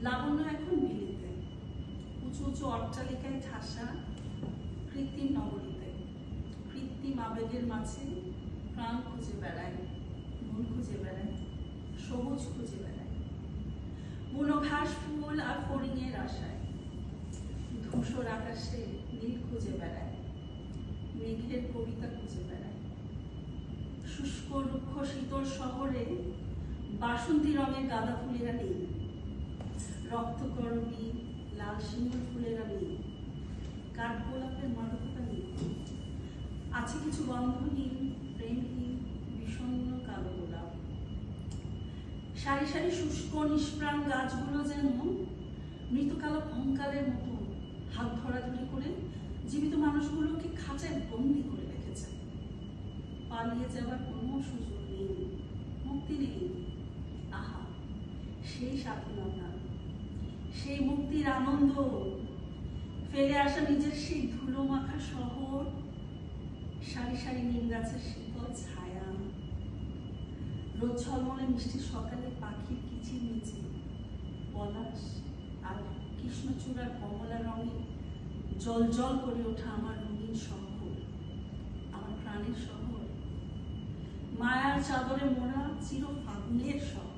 লাবণ্য এখন বিলিতে, উঁচু উঁচু অট্টালিকায় ঠাসা কৃত্রিম নগরীতে, কৃত্রিম আবেগের মাঝে প্রাণ খুঁজে বেড়ায়, মন খুঁজে বেড়ায়, সবুজ খুঁজে বেড়ায়, বুনো ঘাস ফুল আর ফড়িংয়ের আশায়, ধূসর আকাশে নীল খুঁজে বেড়ায়, মেঘের কবিতা খুঁজে বেড়ায়, শুষ্ক রুক্ষ শীতল শহরে বাসন্তী রঙের গাঁদা ফুলেরা নেই, রক্তকরবী লাল শিমুল ফুলেরা নেই, কাঠগোলাপের মাদকতা নেই, আছে কিছু গন্ধহীন প্রেমহীন বিষণ্ণ কালো গোলাপ। সারি সারি শুষ্ক নিষ্প্রাণ গাছগুলো যেন মৃতকালো কঙ্কালের মতো হাত ধরাধরি করে জীবিত মানুষগুলোকে খাঁচায় বন্দি করে রেখেছে। পালিয়ে যাওয়ার কোনো সুযোগ নেই, মুক্তি নেই। আহা, সেই স্বাধীনতা, সেই মুক্তির আনন্দ, ফেলে আসা নিজের সেই ধুলো মাখা শহর, সারি সারি নিম গাছের শীতল ছায়া, রোদ ঝলমলে মিষ্টি সকালে পাখির কিচির মিচির, পলাশ আর কৃষ্ণচূড়ার কমলা রঙে জল জল করে ওঠা আমার রঙিন শহর, আমার প্রাণের শহর, মায়ার চাদরে মোড়া চির ফাগুনের শহর।